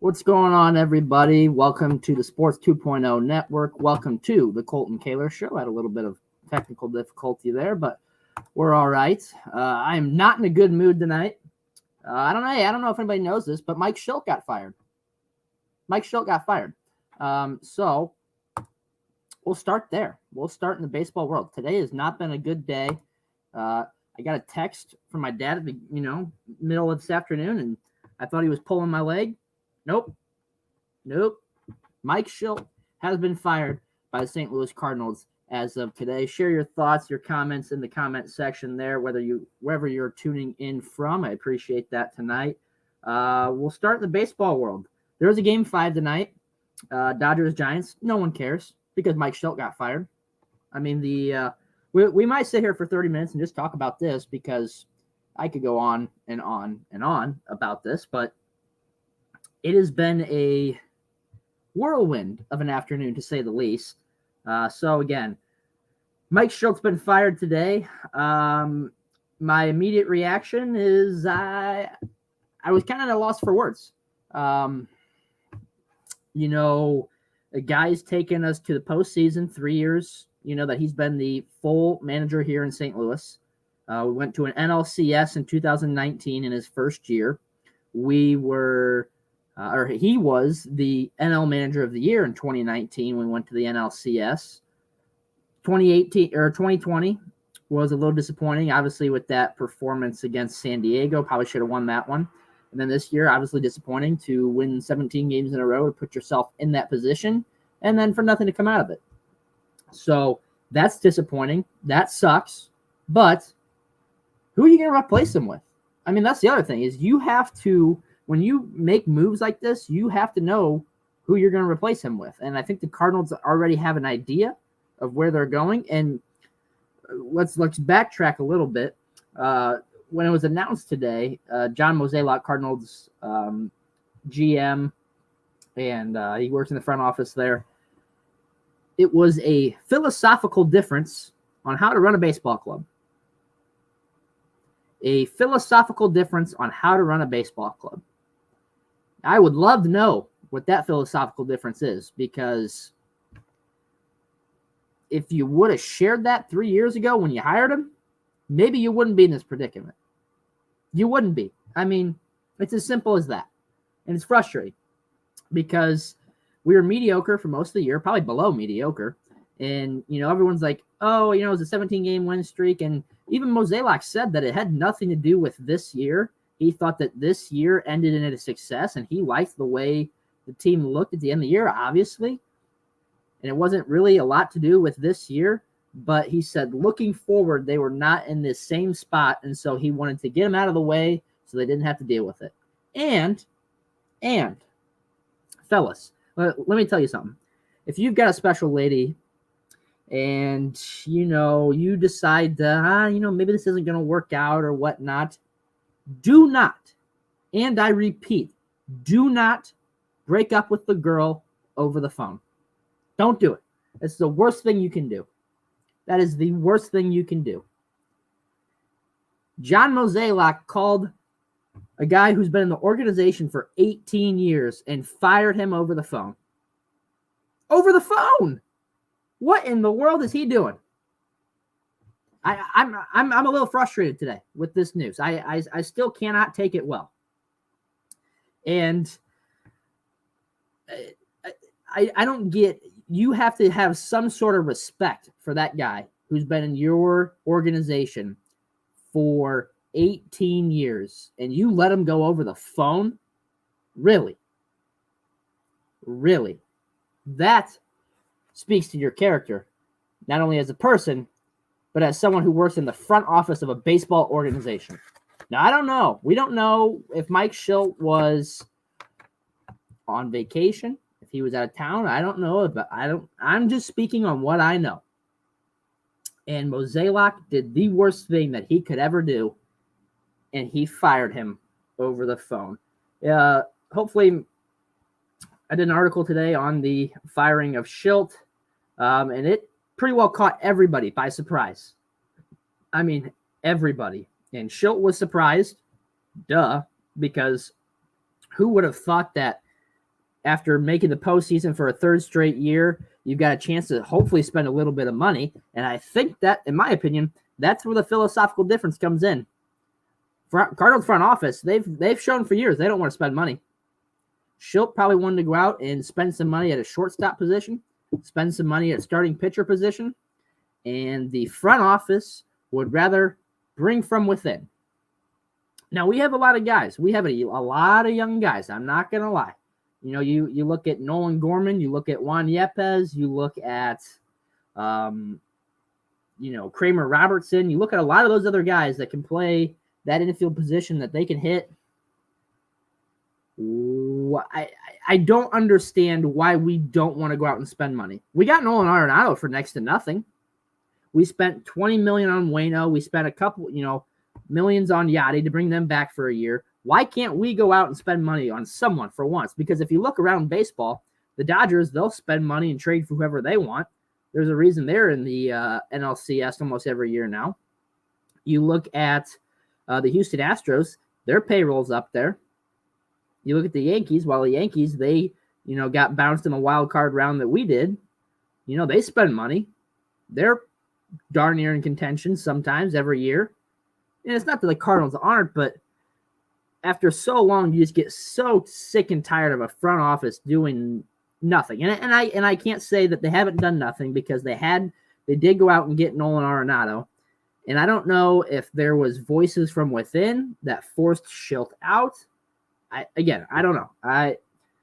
What's going on, everybody? Welcome to the Sports 2.0 Network. Welcome to the Colten Kahler Show. I had a little bit of technical difficulty there, but we're all right. I am not in a good mood tonight. I don't know if anybody knows this, but Mike Shildt got fired. So we'll start there. We'll start in the baseball world. Today has not been a good day. I got a text from my dad at the middle of this afternoon, and I thought he was pulling my leg. Nope. Mike Shildt has been fired by the St. Louis Cardinals as of today. Share your thoughts, your comments in the comment section there, wherever you're tuning in from. I appreciate that tonight. We'll start in the baseball world. There was a Game 5 tonight. Dodgers-Giants. No one cares because Mike Shildt got fired. I mean, we might sit here for 30 minutes and just talk about this because I could go on and on and on about this, but it has been a whirlwind of an afternoon, to say the least. So, again, Mike Shildt's been fired today. My immediate reaction is I was kind of at a loss for words. The guy's taken us to the postseason 3 years, that he's been the full manager here in St. Louis. We went to an NLCS in 2019 in his first year. He was the NL Manager of the Year in 2019 when we went to the NLCS. 2020 was a little disappointing, obviously, with that performance against San Diego. Probably should have won that one. And then this year, obviously disappointing to win 17 games in a row to put yourself in that position and then for nothing to come out of it. So that's disappointing. That sucks. But who are you going to replace him with? I mean, that's the other thing is you have to – when you make moves like this, you have to know who you're going to replace him with. And I think the Cardinals already have an idea of where they're going. And let's backtrack a little bit. When it was announced today, John Mozeliak, Cardinals GM, and he works in the front office there. It was a philosophical difference on how to run a baseball club. A philosophical difference on how to run a baseball club. I would love to know what that philosophical difference is, because if you would have shared that 3 years ago when you hired him, maybe you wouldn't be in this predicament. You wouldn't be. I mean, it's as simple as that. And it's frustrating because we were mediocre for most of the year, probably below mediocre. And, everyone's like, oh, it was a 17-game win streak. And even Mozeliak said that it had nothing to do with this year. He thought that this year ended in a success, and he liked the way the team looked at the end of the year, obviously. And it wasn't really a lot to do with this year. But he said looking forward, they were not in this same spot, and so he wanted to get them out of the way so they didn't have to deal with it. And fellas, let me tell you something. If you've got a special lady and, you decide to, maybe this isn't going to work out or whatnot, do not, and I repeat, do not break up with the girl over the phone. Don't do it. It's the worst thing you can do. That is the worst thing you can do. John Mozeliak called a guy who's been in the organization for 18 years and fired him over the phone. Over the phone! What in the world is he doing? I'm a little frustrated today with this news. I still cannot take it well. And I don't get, you have to have some sort of respect for that guy who's been in your organization for 18 years and you let him go over the phone? Really? That speaks to your character, not only as a person, but as someone who works in the front office of a baseball organization. Now, I don't know. We don't know if Mike Shildt was on vacation, if he was out of town. I don't know, but I'm just speaking on what I know. And Mozeliak did the worst thing that he could ever do, and he fired him over the phone. Hopefully, I did an article today on the firing of Shildt, and it pretty well caught everybody by surprise. I mean, everybody. And Shildt was surprised, because who would have thought that after making the postseason for a third straight year, you've got a chance to hopefully spend a little bit of money. And I think that, in my opinion, that's where the philosophical difference comes in. Cardinals front office, they've shown for years they don't want to spend money. Shildt probably wanted to go out and spend some money at a shortstop position, spend some money at starting pitcher position, and the front office would rather bring from within. Now, we have a lot of guys. We have a lot of young guys. I'm not going to lie. You know, you look at Nolan Gorman, you look at Juan Yepes, you look at, Kramer Robertson. You look at a lot of those other guys that can play that infield position that they can hit. I don't understand why we don't want to go out and spend money. We got Nolan Arenado for next to nothing. We spent $20 million on Waino. We spent a couple, millions on Yachty to bring them back for a year. Why can't we go out and spend money on someone for once? Because if you look around baseball, the Dodgers, they'll spend money and trade for whoever they want. There's a reason they're in the NLCS almost every year now. You look at the Houston Astros, their payroll's up there. You look at the Yankees, while the Yankees, they, got bounced in a wild card round that we did. They spend money. They're darn near in contention sometimes every year. And it's not that the Cardinals aren't, but after so long, you just get so sick and tired of a front office doing nothing. And I can't say that they haven't done nothing, because they did go out and get Nolan Arenado. And I don't know if there was voices from within that forced Shildt out. I don't know. But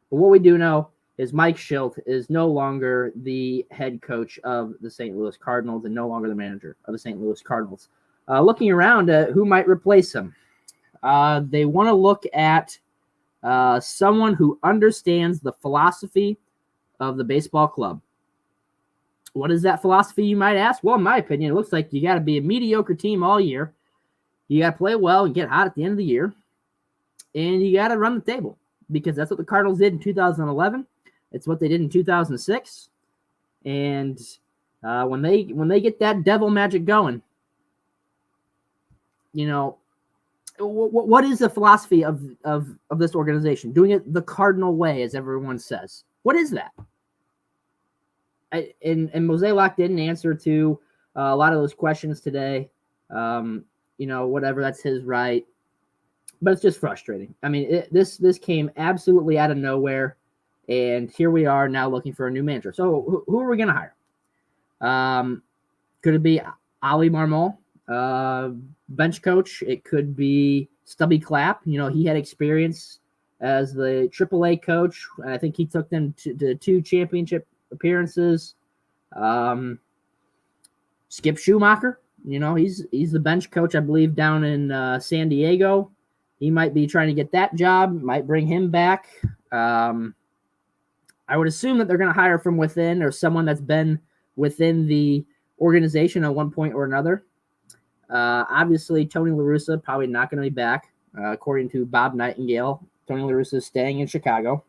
what we do know is Mike Shildt is no longer the head coach of the St. Louis Cardinals and no longer the manager of the St. Louis Cardinals. Looking around at who might replace him, they want to look at someone who understands the philosophy of the baseball club. What is that philosophy, you might ask? Well, in my opinion, it looks like you got to be a mediocre team all year. You got to play well and get hot at the end of the year. And you got to run the table, because that's what the Cardinals did in 2011. It's what they did in 2006. And when they get that devil magic going, what is the philosophy of this organization? Doing it the Cardinal way, as everyone says. What is that? And Mozeliak didn't answer to a lot of those questions today. Whatever, that's his right. But it's just frustrating. I mean, this came absolutely out of nowhere, and here we are now looking for a new manager. So who are we going to hire? Could it be Ali Marmol, bench coach? It could be Stubby Clapp. He had experience as the AAA coach, and I think he took them to 2 championship appearances. Skip Schumacher, he's the bench coach, I believe, down in San Diego. He might be trying to get that job, might bring him back. I would assume that they're going to hire from within, or someone that's been within the organization at one point or another. Obviously, Tony La Russa probably not going to be back. According to Bob Nightingale, Tony La Russa is staying in Chicago.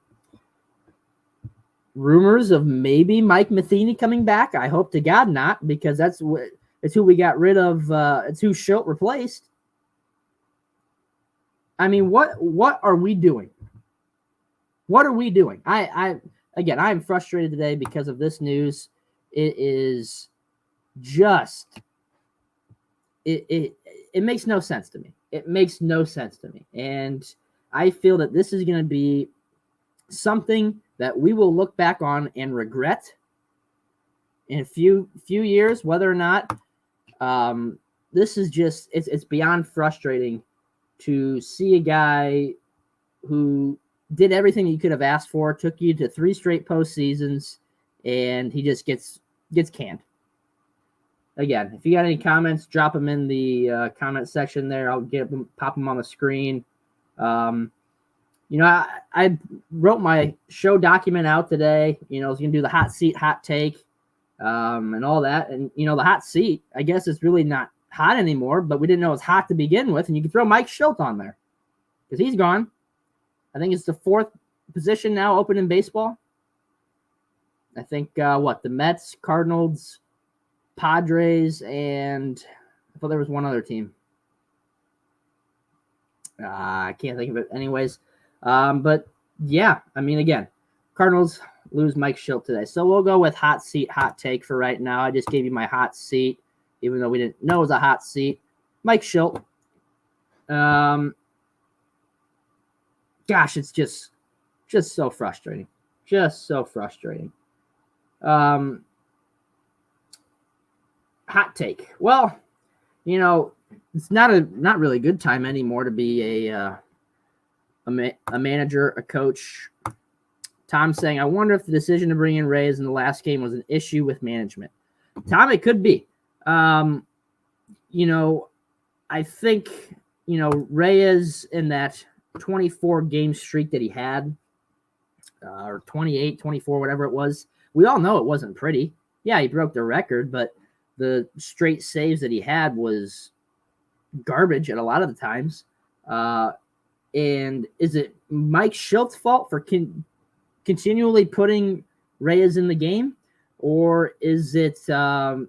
Rumors of maybe Mike Matheny coming back. I hope to God not, because it's who we got rid of. It's who Shildt replaced. I mean, what are we doing? What are we doing? I'm frustrated today because of this news. It is just it makes no sense to me. It makes no sense to me. And I feel that this is going to be something that we will look back on and regret in a few years, whether or not this is just it's beyond frustrating to see a guy who did everything you could have asked for, took you to 3 straight postseasons, and he just gets canned. Again, if you got any comments, drop them in the comment section there. I'll pop them on the screen. I wrote my show document out today. I was going to do the hot seat, hot take, and all that. And, the hot seat, I guess it's really not hot anymore, but we didn't know it was hot to begin with. And you can throw Mike Shildt on there because he's gone. I think it's the 4th position now open in baseball. I think, the Mets, Cardinals, Padres, and I thought there was one other team. I can't think of it anyways. But, yeah, I mean, again, Cardinals lose Mike Shildt today. So we'll go with hot seat, hot take for right now. I just gave you my hot seat, even though we didn't know it was a hot seat. Mike Shildt. Gosh, it's just so frustrating. Just so frustrating. Hot take. Well, it's not really a good time anymore to be a manager, a coach. Tom saying, I wonder if the decision to bring in Reyes in the last game was an issue with management. Tom, it could be. I think, Reyes in that 24 game streak that he had, or 28, 24, whatever it was, we all know it wasn't pretty. Yeah, he broke the record, but the straight saves that he had was garbage at a lot of the times. And is it Mike Shilt's fault for continually putting Reyes in the game? Or is it John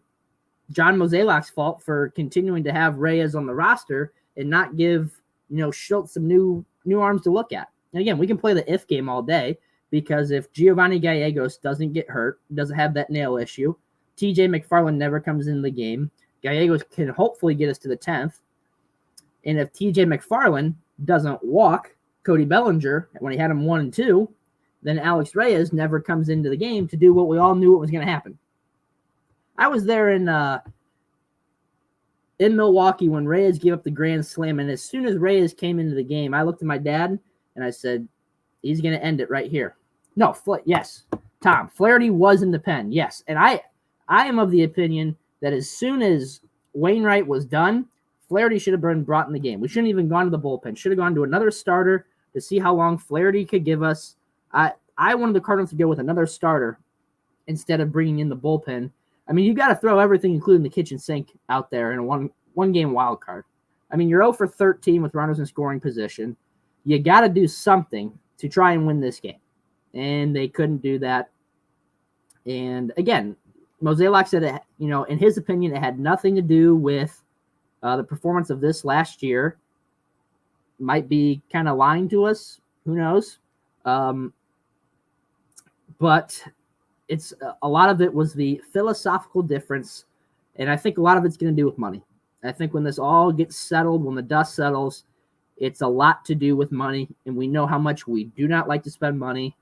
Mozeliak's fault for continuing to have Reyes on the roster and not give, Shildt some new arms to look at? And again, we can play the if game all day, because if Giovanni Gallegos doesn't get hurt, doesn't have that nail issue, TJ McFarland never comes in the game, Gallegos can hopefully get us to the 10th. And if TJ McFarland doesn't walk Cody Bellinger when he had him 1 and 2, then Alex Reyes never comes into the game to do what we all knew was going to happen. I was there in Milwaukee when Reyes gave up the grand slam, and as soon as Reyes came into the game, I looked at my dad and I said, he's going to end it right here. No, yes, Tom, Flaherty was in the pen, yes. And I am of the opinion that as soon as Wainwright was done, Flaherty should have been brought in the game. We shouldn't have even gone to the bullpen. Should have gone to another starter to see how long Flaherty could give us. I wanted the Cardinals to go with another starter instead of bringing in the bullpen. I mean, you got to throw everything, including the kitchen sink, out there in a one-game wild card. I mean, you're 0 for 13 with runners in scoring position. You got to do something to try and win this game. And they couldn't do that. And again, Mozeliak said, in his opinion, it had nothing to do with the performance of this last year. Might be kind of lying to us. Who knows? But it's a lot of it was the philosophical difference. And I think a lot of it's going to do with money. I think when this all gets settled, when the dust settles, it's a lot to do with money. And we know how much we do not like to spend money.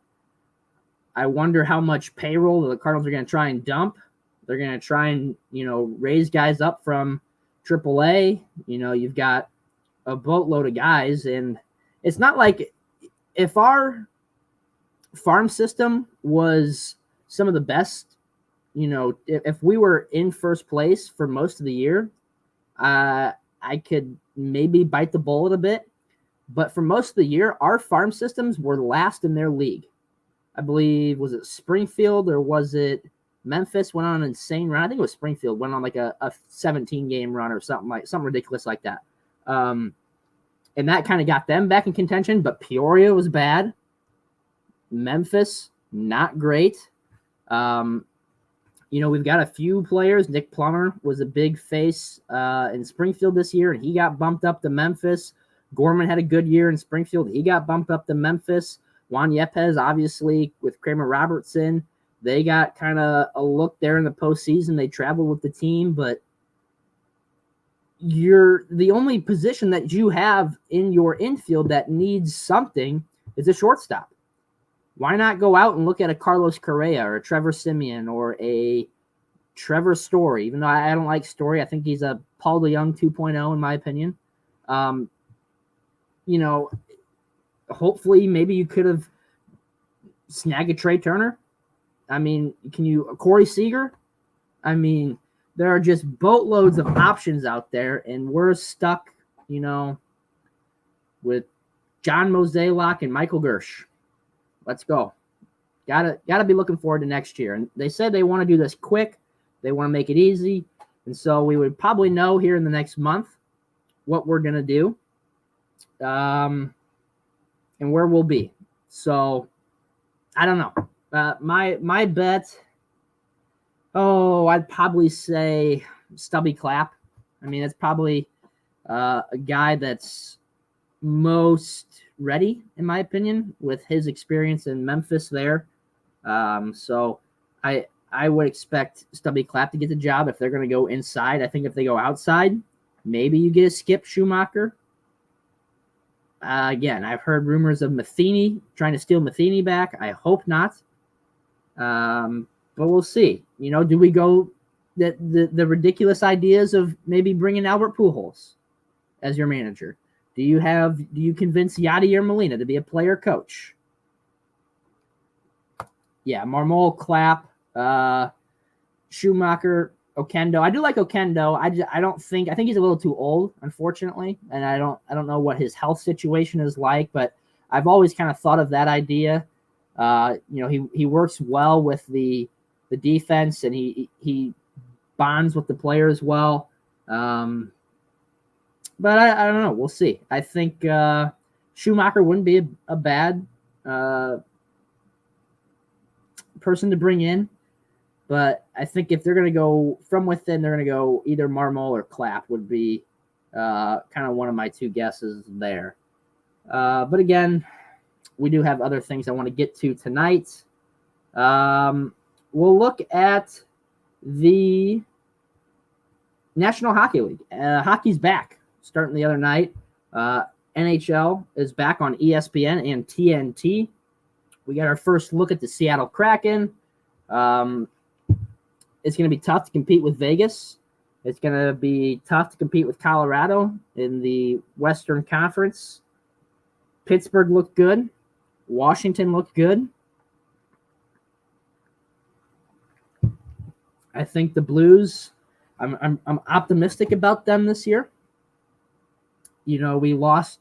I wonder how much payroll the Cardinals are going to try and dump. They're going to try and, raise guys up from AAA. You've got a boatload of guys. And it's not like if our farm system was some of the best, if we were in first place for most of the year, I could maybe bite the bullet a bit. But for most of the year, our farm systems were last in their league. I believe, was it Springfield or was it Memphis went on an insane run? I think it was Springfield went on like a 17-game run or something ridiculous like that. And that kind of got them back in contention, but Peoria was bad. Memphis, not great. We've got a few players. Nick Plummer was a big face in Springfield this year, and he got bumped up to Memphis. Gorman had a good year in Springfield. He got bumped up to Memphis. Juan Yepes, obviously, with Kramer Robertson, they got kind of a look there in the postseason. They traveled with the team, but the only position that you have in your infield that needs something is a shortstop. Why not go out and look at a Carlos Correa or a Trevor Simeon or a Trevor Story? Even though I don't like Story, I think he's a Paul DeYoung 2.0 in my opinion. Hopefully maybe you could have snagged a Trey Turner. I mean, Corey Seager? I mean, there are just boatloads of options out there, and we're stuck, with John Mozeliak and Michael Gersh. Let's go. Gotta be looking forward to next year. And they said they want to do this quick. They want to make it easy. And so we would probably know here in the next month what we're going to do. And where we'll be. So, I don't know. My bet, I'd probably say Stubby Clapp. I mean, it's probably a guy that's most ready, in my opinion, with his experience in Memphis there. So I would expect Stubby Clapp to get the job if they're going to go inside. I think if they go outside, maybe you get a Skip Schumacher. Again, I've heard rumors of Matheny trying to steal Matheny back. I hope not. But we'll see. Do we go the ridiculous ideas of maybe bringing Albert Pujols as your manager? Do you convince Yadier Molina to be a player coach? Yeah, Marmol, Clapp, Schumacher, Okendo. I do like Okendo. I think he's a little too old, unfortunately, and I don't know what his health situation is like, but I've always kind of thought of that idea. He works well with the defense, and he bonds with the players well. But I don't know. We'll see. I think Schumacher wouldn't be a bad person to bring in. But I think if they're going to go from within, they're going to go either Marmol or Clapp would be kind of one of my two guesses there. But again, we do have other things I want to get to tonight. We'll look at the National Hockey League. Hockey's back starting the other night. NHL is back on ESPN and TNT. We got our first look at the Seattle Kraken. It's going to be tough to compete with Vegas. It's going to be tough to compete with Colorado in the Western Conference. Pittsburgh looked good. Washington looked good. I think the Blues, I'm optimistic about them this year. We've lost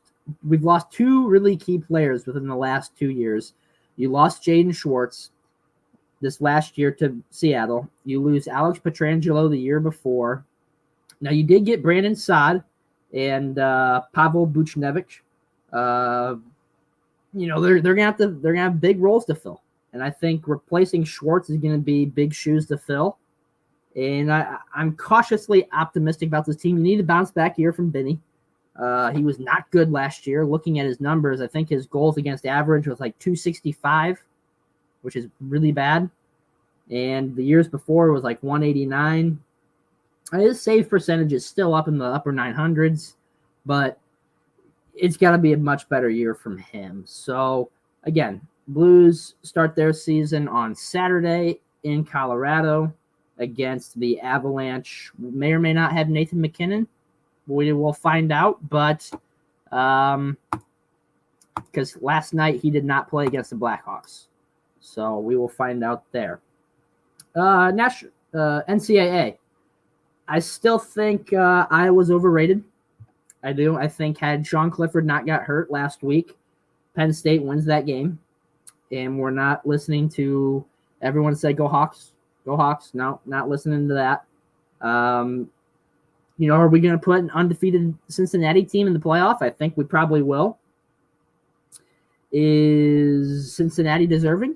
two really key players within the last 2 years. You lost Jaden Schwartz this last year to Seattle. You lose Alex Pietrangelo the year before. Now you did get Brandon Saad and Pavel Buchnevich. They're gonna have big roles to fill, and I think replacing Schwartz is gonna be big shoes to fill. And I'm cautiously optimistic about this team. You need a bounce back year from Benny. He was not good last year. Looking at his numbers, I think his goals against average was like 265. Which is really bad. And the years before it was like 189. His save percentage is still up in the upper 900s, but it's got to be a much better year from him. So, again, Blues start their season on Saturday in Colorado against the Avalanche. May or may not have Nathan McKinnon. We will find out, but because last night he did not play against the Blackhawks. So we will find out there. NCAA. I still think Iowa's overrated. I do. I think had Sean Clifford not got hurt last week, Penn State wins that game. And we're not listening to everyone say, go Hawks, go Hawks. No, not listening to that. Are we going to put an undefeated Cincinnati team in the playoff? I think we probably will. Is Cincinnati deserving?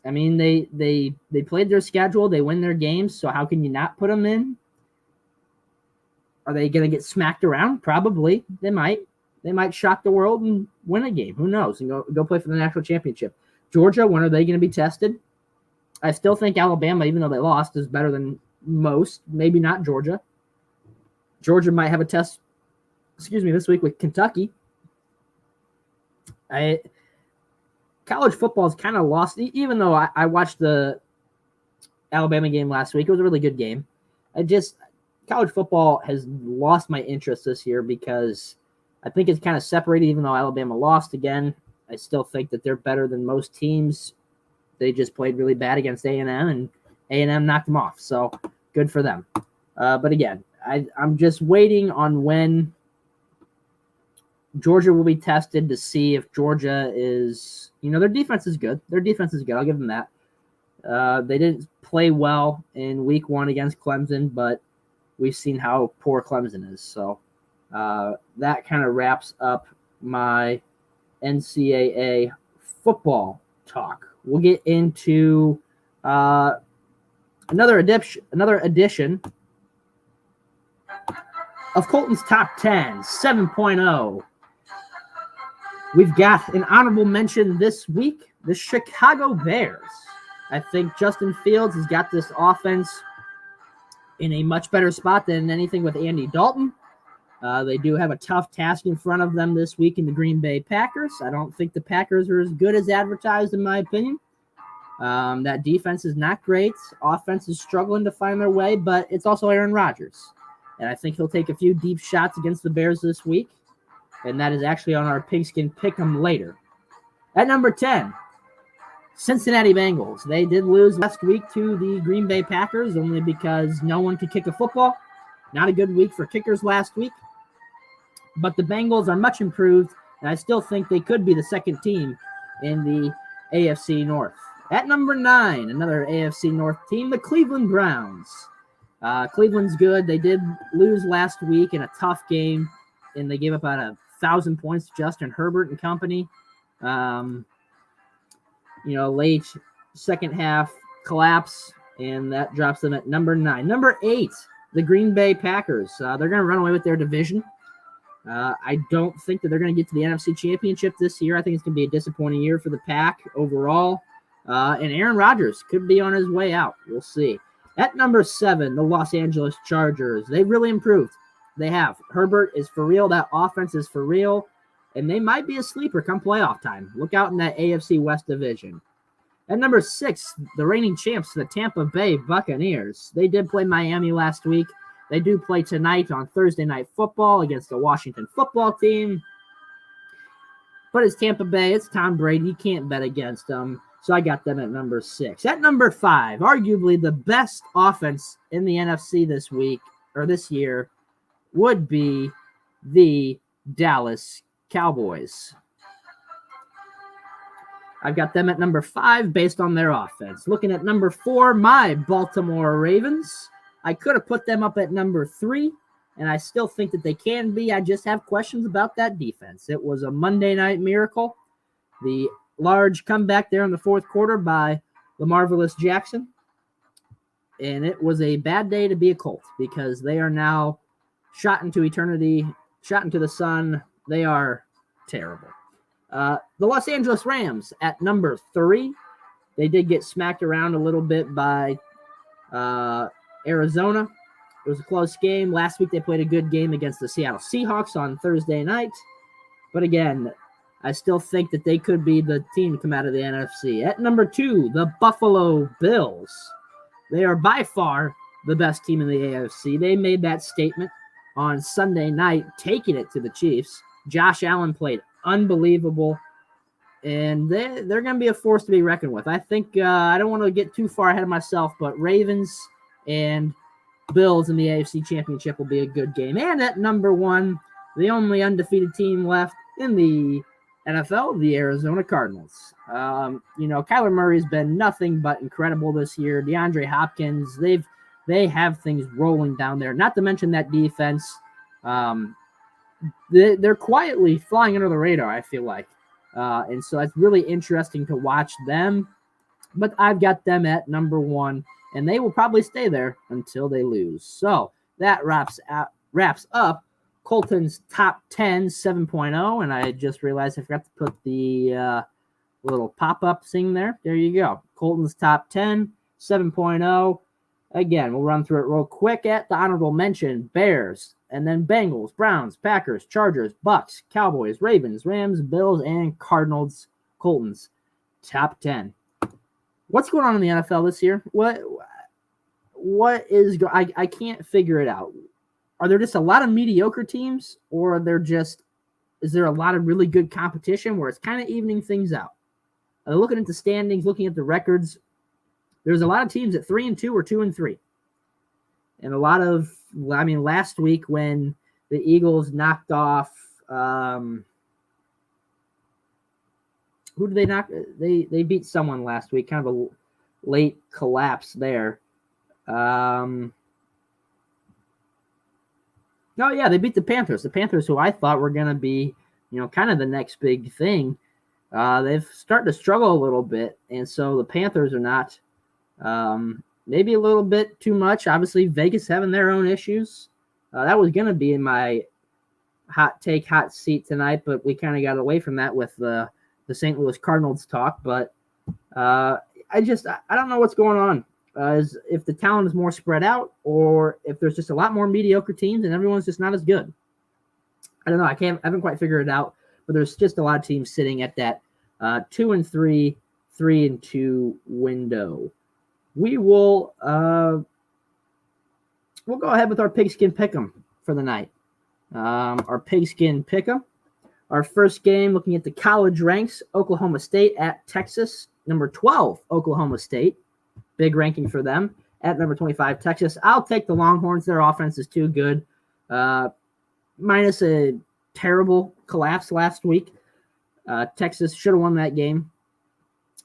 I mean, they played their schedule. They win their games. So how can you not put them in? Are they going to get smacked around? Probably. They might. They might shock the world and win a game. Who knows? And go play for the national championship. Georgia, when are they going to be tested? I still think Alabama, even though they lost, is better than most. Maybe not Georgia. Georgia might have a test, this week with Kentucky. College football is kind of lost, even though I watched the Alabama game last week. It was a really good game. College football has lost my interest this year because I think it's kind of separated, even though Alabama lost again. I still think that they're better than most teams. They just played really bad against A&M, and A&M knocked them off. So good for them. But again, I'm just waiting on when Georgia will be tested to see if Georgia is, their defense is good. Their defense is good. I'll give them that. They didn't play well in week 1 against Clemson, but we've seen how poor Clemson is. So that kind of wraps up my NCAA football talk. We'll get into another edition of Colton's Top 10 7.0. We've got an honorable mention this week, the Chicago Bears. I think Justin Fields has got this offense in a much better spot than anything with Andy Dalton. They do have a tough task in front of them this week in the Green Bay Packers. I don't think the Packers are as good as advertised, in my opinion. That defense is not great. Offense is struggling to find their way, but it's also Aaron Rodgers. And I think he'll take a few deep shots against the Bears this week. And that is actually on our Pigskin Pick'em later. At number 10, Cincinnati Bengals. They did lose last week to the Green Bay Packers only because no one could kick a football. Not a good week for kickers last week. But the Bengals are much improved, and I still think they could be the second team in the AFC North. At number 9, another AFC North team, the Cleveland Browns. Cleveland's good. They did lose last week in a tough game, and they gave up about 1,000 points to Justin Herbert and company. Late second half collapse, and that drops them at number 9. Number 8, the Green Bay Packers. They're going to run away with their division. I don't think that they're going to get to the NFC Championship this year. I think it's going to be a disappointing year for the Pack overall. And Aaron Rodgers could be on his way out. We'll see. At number 7, the Los Angeles Chargers. They really improved. They have. Herbert is for real. That offense is for real. And they might be a sleeper come playoff time. Look out in that AFC West division. At number 6, the reigning champs, the Tampa Bay Buccaneers. They did play Miami last week. They do play tonight on Thursday Night Football against the Washington football team. But it's Tampa Bay. It's Tom Brady. You can't bet against them. So I got them at number 6. At number 5, arguably the best offense in the NFC this year would be the Dallas Cowboys. I've got them at number 5 based on their offense. Looking at number 4, my Baltimore Ravens. I could have put them up at number 3, and I still think that they can be. I just have questions about that defense. It was a Monday night miracle. The large comeback there in the fourth quarter by LaMarvelous Jackson. And it was a bad day to be a Colt because they are now shot into eternity, shot into the sun. They are terrible. The Los Angeles Rams at number 3. They did get smacked around a little bit by Arizona. It was a close game. Last week they played a good game against the Seattle Seahawks on Thursday night. But again, I still think that they could be the team to come out of the NFC. At number 2, the Buffalo Bills. They are by far the best team in the AFC. They made that statement on Sunday night, taking it to the Chiefs. Josh Allen played unbelievable, and they're going to be a force to be reckoned with. I think I don't want to get too far ahead of myself, but Ravens and Bills in the AFC Championship will be a good game. And at number 1, the only undefeated team left in the NFL, the Arizona Cardinals. Kyler Murray's been nothing but incredible this year. DeAndre Hopkins, they have things rolling down there. Not to mention that defense. They're quietly flying under the radar, I feel like. And so it's really interesting to watch them. But I've got them at number 1, and they will probably stay there until they lose. So that wraps up Colton's top 10 7.0, and I just realized I forgot to put the little pop-up thing there. There you go. Colton's top 10 7.0. Again, we'll run through it real quick. At the honorable mention, Bears, and then Bengals, Browns, Packers, Chargers, Bucks, Cowboys, Ravens, Rams, Bills, and Cardinals. Colton's top 10. What's going on in the NFL this year? I can't figure it out. Are there just a lot of mediocre teams, or is there a lot of really good competition where it's kind of evening things out? Looking at the standings, looking at the records, there's a lot of teams at 3-2 or 2-3. And last week when the Eagles knocked off, who did they knock? They beat someone last week, kind of a late collapse there. They beat the Panthers. The Panthers, who I thought were going to be, kind of the next big thing. They've started to struggle a little bit, and so the Panthers are not. Maybe a little bit too much. Obviously, Vegas having their own issues. That was going to be in my hot seat tonight, but we kind of got away from that with the St. Louis Cardinals talk. But I I don't know what's going on. Is if the talent is more spread out, or if there's just a lot more mediocre teams and everyone's just not as good. I don't know. I haven't quite figured it out, but there's just a lot of teams sitting at that 2-3, 3-2 window. We will we'll go ahead with our pigskin pick'em for the night. Our pigskin pick'em. Our first game, looking at the college ranks, Oklahoma State at Texas, number 12, Oklahoma State. Big ranking for them. At number 25, Texas. I'll take the Longhorns. Their offense is too good. Minus a terrible collapse last week. Texas should have won that game.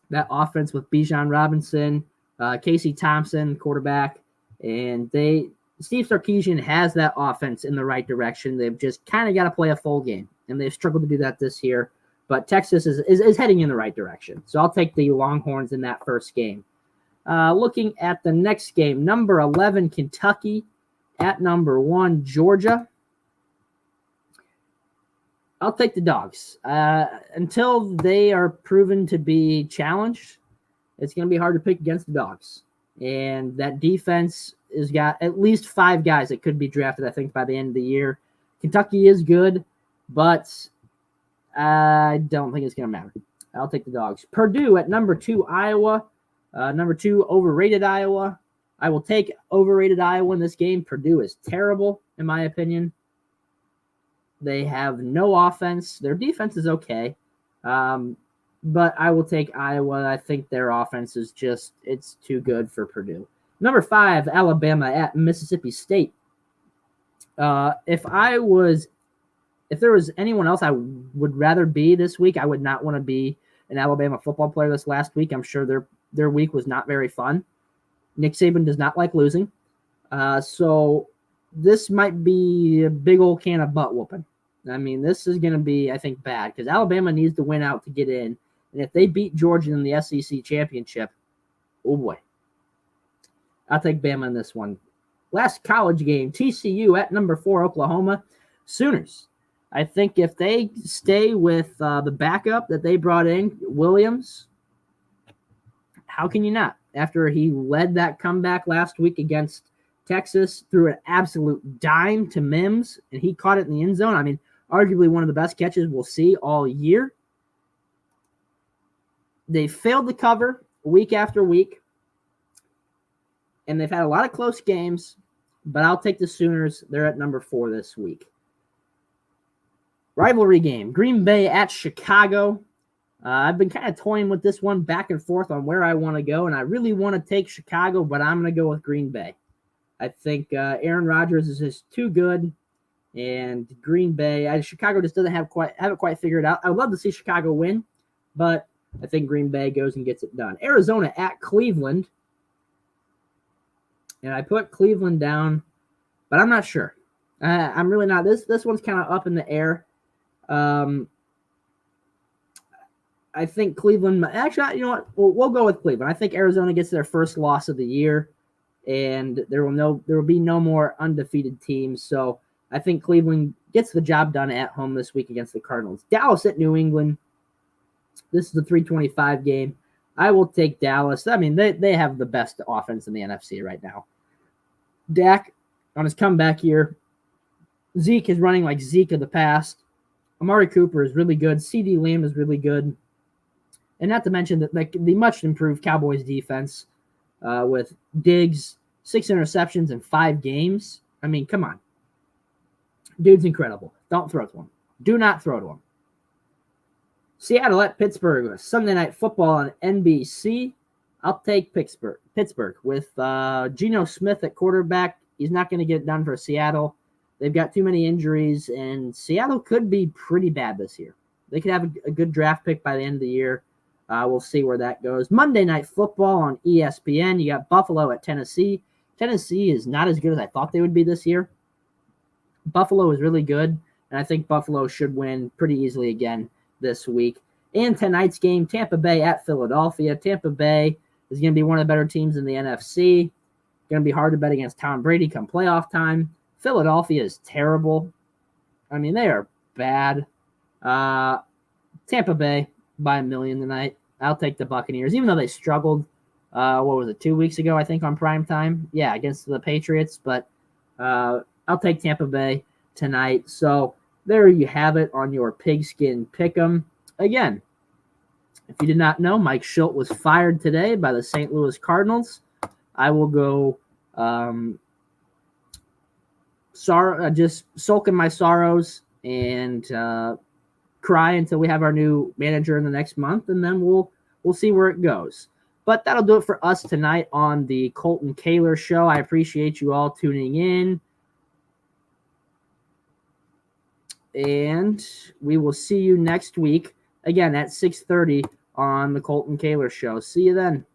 That offense with Bijan Robinson, Casey Thompson, quarterback, and Steve Sarkisian has that offense in the right direction. They've just kind of got to play a full game, and they've struggled to do that this year. But Texas is heading in the right direction. So I'll take the Longhorns in that first game. Looking at the next game, number 11, Kentucky at number 1, Georgia. I'll take the Dogs. Until they are proven to be challenged, it's going to be hard to pick against the Dogs. And that defense has got at least 5 guys that could be drafted, I think, by the end of the year. Kentucky is good, but I don't think it's going to matter. I'll take the Dogs. Purdue at number 2, Iowa. Number 2, overrated Iowa. I will take overrated Iowa in this game. Purdue is terrible, in my opinion. They have no offense. Their defense is okay. But I will take Iowa. I think their offense is it's too good for Purdue. Number 5, Alabama at Mississippi State. If there was anyone else I would rather be this week, I would not want to be an Alabama football player this last week. I'm sure their week was not very fun. Nick Saban does not like losing. So this might be a big old can of butt whooping. I mean, this is going to be, I think, bad because Alabama needs to win out to get in. And if they beat Georgia in the SEC championship, oh boy. I'll take Bama in this one. Last college game, TCU at number 4, Oklahoma. Sooners. I think if they stay with the backup that they brought in, Williams, how can you not? After he led that comeback last week against Texas, threw an absolute dime to Mims, and he caught it in the end zone. I mean, arguably one of the best catches we'll see all year. They failed to cover week after week, and they've had a lot of close games, but I'll take the Sooners. They're at number 4 this week. Rivalry game, Green Bay at Chicago. I've been kind of toying with this one back and forth on where I want to go, and I really want to take Chicago, but I'm going to go with Green Bay. I think Aaron Rodgers is just too good, and Green Bay, Chicago just doesn't have it quite figured out. I would love to see Chicago win, but I think Green Bay goes and gets it done. Arizona at Cleveland, and I put Cleveland down, but I'm not sure. I'm really not. This one's kind of up in the air. I think Cleveland. Actually, you know what? We'll go with Cleveland. I think Arizona gets their first loss of the year, and there will be no more undefeated teams. So I think Cleveland gets the job done at home this week against the Cardinals. Dallas at New England. This is a 325 game. I will take Dallas. I mean, they have the best offense in the NFC right now. Dak on his comeback year. Zeke is running like Zeke of the past. Amari Cooper is really good. CeeDee Lamb is really good. And not to mention that the much improved Cowboys defense with Diggs, 6 interceptions in 5 games. I mean, come on. Dude's incredible. Don't throw to him. Do not throw to him. Seattle at Pittsburgh. Sunday Night Football on NBC. I'll take Pittsburgh with Geno Smith at quarterback. He's not going to get it done for Seattle. They've got too many injuries, and Seattle could be pretty bad this year. They could have a good draft pick by the end of the year. We'll see where that goes. Monday Night Football on ESPN. You got Buffalo at Tennessee. Tennessee is not as good as I thought they would be this year. Buffalo is really good, and I think Buffalo should win pretty easily again this week. And tonight's game, Tampa Bay at Philadelphia. Tampa Bay is going to be one of the better teams in the NFC. Going to be hard to bet against Tom Brady come playoff time. Philadelphia is terrible. I mean, they are bad. Tampa Bay by 1 million tonight. I'll take the Buccaneers. Even though they struggled what was it, 2 weeks ago, I think, on prime time? Yeah, against the Patriots. But I'll take Tampa Bay tonight. So there you have it on your pigskin pick'em. Again, if you did not know, Mike Shildt was fired today by the St. Louis Cardinals. I will go just sulk in my sorrows and cry until we have our new manager in the next month, and then we'll see where it goes. But that'll do it for us tonight on the Colten Kahler Show. I appreciate you all tuning in. And we will see you next week, again, at 6:30 on the Colten Kahler Show. See you then.